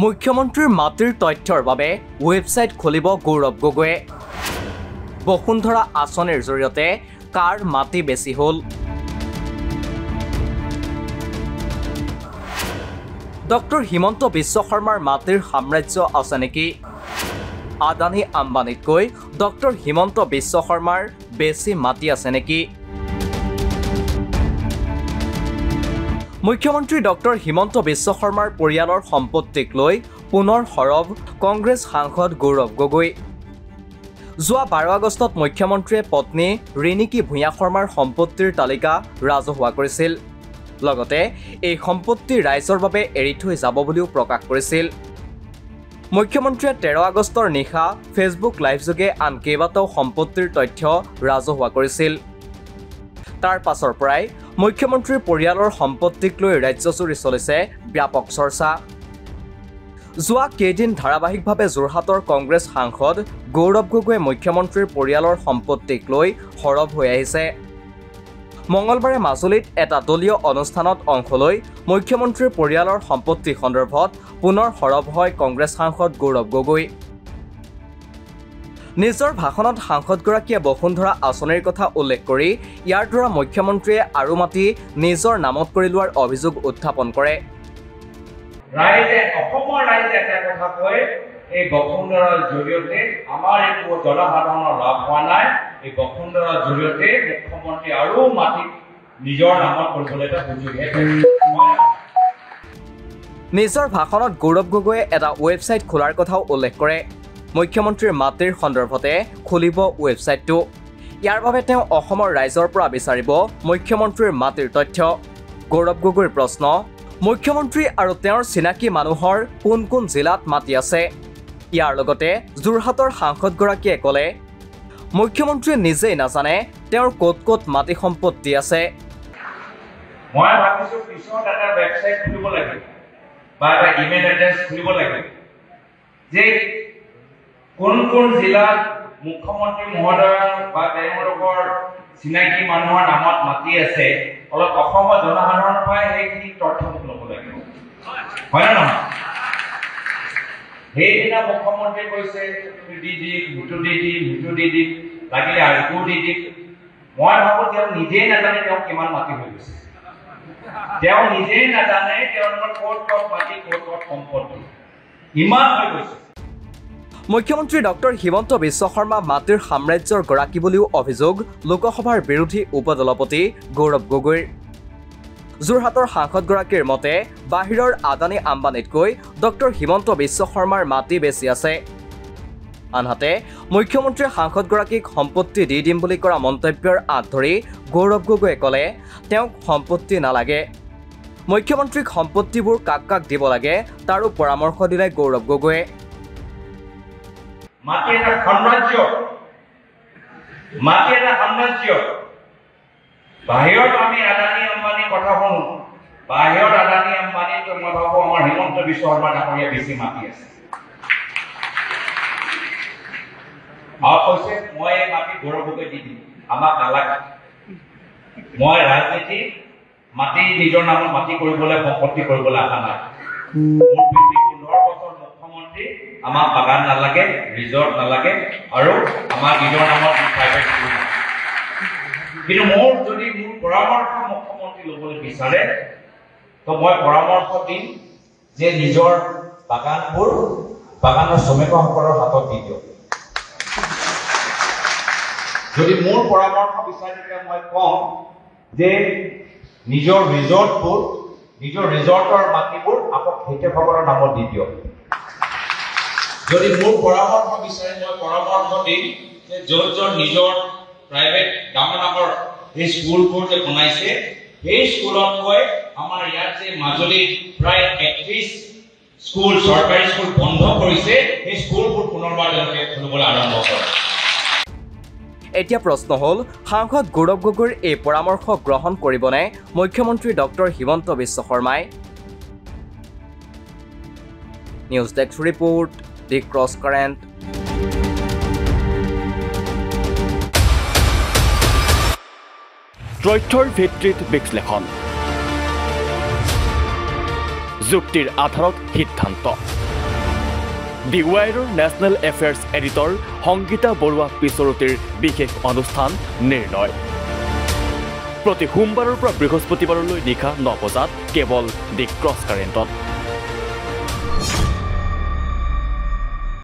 মুখ্যমন্ত্ৰীৰ মাটিৰ তথ্যৰ বাবে ৱেবছাইট খুলিব গৌৰৱ গগৈয়ে। বসুন্ধৰা আঁচনিৰ জৰিয়তে কাৰ মাটি বেছি হ'ল? ডক্টৰ হিমন্ত বিশ্ব শৰ্মাৰ মাটিৰ সাম্ৰাজ্য আছে নেকি? আদানী আম্বানীতকৈ ডক্টৰ হিমন্ত বিশ্ব শৰ্মাৰ বেছি মাটি আছে নেকি? মুখ্যমন্ত্ৰী ডক্টৰ হিমন্ত বিশ্ব শৰ্মাৰ পৰিয়ালৰ সম্পত্তিক লৈ পুনৰ সৰব কংগ্ৰেছ সাংসদ গৌৰৱ গগৈ। যোৱা 12 আগষ্টত মুখ্যমন্ত্ৰীয়ে পত্নী ৰিণিকী ভূঞা শৰ্মাৰ সম্পত্তিৰ তালিকা ৰাজহুৱা কৰিছিল। লগতে এই সম্পত্তি ৰাইজৰ বাবে এৰি থৈ যাব বুলিও প্ৰকাশ কৰিছিল। মুখ্যমন্ত্ৰীয়ে 13 আগষ্টৰ নিশা ফেচবুক লাইভযোগে আন কেইবাটাও সম্পত্তিৰ তথ্য ৰাজহুৱা কৰিছিল। তাৰ পাছৰ পৰাই মুখ্যমন্ত্ৰীৰ পৰিয়ালৰ সম্পত্তিক লৈ ৰাজ্যজুৰি চলিছে ব্যাপক চৰ্চা। যোৱা কেইদিন ধাৰাবাহিকভাৱে যোৰহাটৰ কংগ্ৰেছ সাংসদ গৌৰৱ গগৈয়ে মুখ্যমন্ত্ৰীৰ পৰিয়ালৰ সম্পত্তিক লৈ সৰব হৈ আহিছে। মঙলবাৰে মাজুলীত এটা দলীয় অনুষ্ঠানত অংশ লৈ মুখ্যমন্ত্ৰীৰ পৰিয়ালৰ সম্পত্তি সন্দৰ্ভত পুনৰ সৰব হয় কংগ্ৰেছ সাংসদ গৌৰৱ গগৈ। নিজৰ ভাষণত সাংসদগৰাকীয়ে বসুন্ধৰা আঁচনিৰ কথা উল্লেখ কৰি ইয়াৰ দ্বাৰা মুখ্যমন্ত্ৰীয়ে আৰু মাটি নিজৰ নামত কৰি লোৱাৰ অভিযোগ উত্থাপন কৰে। ৰাইজে অসমৰ ৰাইজে এটা কথা কয়, এই বসুন্ধৰাৰ জৰিয়তে আমাৰ একো জনসাধাৰণৰ লাভ হোৱা নাই। এই বসুন্ধৰাৰ জৰিয়তে মুখ্যমন্ত্ৰী আৰু মাটি নিজৰ নামত কৰিবলৈ এটা সুযোগহে পাইছে। নিজৰ ভাষণত গৌৰৱ গগৈয়ে এটা ৱেবছাইট খোলাৰ কথাও উল্লেখ কৰে। মুখ্যমন্ত্ৰীৰ মাটিৰ সন্দৰ্ভতে খুলিব ৱেবছাইটটো। ইয়াৰ বাবে তেওঁ অসমৰ ৰাইজৰ পৰা বিচাৰিব মুখ্যমন্ত্ৰীৰ মাটিৰ তথ্য। গৌৰৱ গগৈৰ প্ৰশ্ন, মুখ্যমন্ত্ৰী আৰু তেওঁৰ চিনাকি মানুহৰ কোন কোন জিলাত মাটি আছে? ইয়াৰ লগতে যোৰহাটৰ সাংসদগৰাকীয়ে ক'লে, মুখ্যমন্ত্ৰীয়ে নিজেই নাজানে তেওঁৰ ক'ত ক'ত মাটি সম্পত্তি আছে। মই ভাবিছো পিছত এটা ৱেবছাইট খুলিব লাগে বা এটা ইমেইল এড্ৰেছ খুলিব লাগে যে কোন কোন জিলাত মুখ্যমন্ত্ৰী মহোদয় বা তেওঁলোকৰ চিনাকি মানুহৰ নামত মাটি আছে, অলপ অসমৰ জনসাধাৰণৰ পৰা সেইখিনি তথ্য ল'ব লাগিব, হয় নে নহয়? সেইদিনা মুখ্যমন্ত্ৰীয়ে কৈছে মিটু দি দিম লাগিলে আৰু দি দিম। মই ভাবো তেওঁ নিজেই নাজানে তেওঁ কিমান মাটি হৈ গৈছে। তেওঁ নিজেই নাজানে তেওঁলোকৰ ক'ত ক'ত মাটি ক'ত ক'ত সম্পত্তি ইমান হৈ গৈছে। মুখ্যমন্ত্ৰী ডক্টৰ হিমন্ত বিশ্ব শৰ্মা মাটিৰ সাম্ৰাজ্যৰ গৰাকী বুলিও অভিযোগ লোকসভাৰ বিৰোধী উপদলপতি গৌৰৱ গগৈৰ। যোৰহাটৰ সাংসদগৰাকীৰ মতে বাহিৰৰ আদানী আম্বানীতকৈ ডক্টৰ হিমন্ত বিশ্ব শৰ্মাৰ মাটি বেছি আছে। আনহাতে মুখ্যমন্ত্ৰীয়ে সাংসদগৰাকীক সম্পত্তি দি দিম বুলি কৰা মন্তব্যৰ আঁত ধৰি গৌৰৱ গগৈয়ে ক'লে, তেওঁক সম্পত্তি নালাগে। মুখ্যমন্ত্ৰীক সম্পত্তিবোৰ কাক কাক দিব লাগে তাৰো পৰামৰ্শ দিলে গৌৰৱ গগৈয়ে। মাটি এটা সাম্ৰাজ্য, মাটি এটা সাম্ৰাজ্য। বাহিৰত আমি আদানী আম্বানী কথা শুনো, বাহিৰত আদানী আম্বানীত মই ভাবো আমাৰ হিমন্ত বিশ্ব শৰ্মা ডাঙৰীয়া বেছি মাটি আছে। আৰু কৈছে মই এই মাটি গৌৰৱ গগৈ দি দিম, আমাক নালাগে। মই ৰাজনীতি মাটি নিজৰ নামত মাটি কৰিবলৈ সম্পত্তি কৰিবলৈ আশা নাই। মোৰ 15 বছৰ মুখ্যমন্ত্ৰী, আমাক বাগান নালাগে, ৰিজৰ্ট নালাগে আৰু আমাৰ নিজৰ নামত প্ৰাইভেট স্কুল নাই। কিন্তু মোৰ যদি মোৰ পৰামৰ্শ মুখ্যমন্ত্ৰী ল'বলৈ বিচাৰে তো মই পৰামৰ্শ দিম যে নিজৰ বাগানবোৰ বাগানৰ শ্ৰমিকসকলৰ হাতত দি দিয়ক। যদি মোৰ পৰামৰ্শ বিচাৰে তেতিয়া মই কম যে নিজৰ ৰিজৰ্টবোৰ, নিজৰ ৰিজৰ্টৰ মাটিবোৰ আকৌ খেতিয়কসকলৰ নামত দি দিয়ক। যদি মোৰ পৰামৰ্শ বিচাৰে মই পৰামৰ্শ দিম যে য'ত য'ত নিজৰ প্ৰাইভেট ডাঙৰ ডাঙৰ এই স্কুলবোৰ যে বনাইছে সেই স্কুলতকৈ আমাৰ ইয়াত যে মাজুলীত প্ৰায় 31 স্কুল চৰকাৰী স্কুল বন্ধ কৰিছে, সেই স্কুলবোৰ পুনৰবাৰ তেওঁলোকে খুলিবলৈ আৰম্ভ কৰে। এতিয়া প্ৰশ্ন হ'ল, সাংসদ গৌৰৱ গগৈৰ এই পৰামৰ্শ গ্ৰহণ কৰিবনে মুখ্যমন্ত্ৰী ডক্টৰ হিমন্ত বিশ্ব শৰ্মাই? News desk report, the cross current. তথ্যৰ ভিত্তিত বিশ্লেষণ, যুক্তিৰ আধাৰত সিদ্ধান্ত। দি ৱাইৰৰ national affairs editor Sangeeta Baruah পিছৰতিৰ বিশেষ অনুষ্ঠান নিৰ্ণয় প্ৰতি সোমবাৰৰ পৰা বৃহস্পতিবাৰলৈ নিশা 9 বজাত কেৱল দি ক্ৰছ কাৰেণ্টত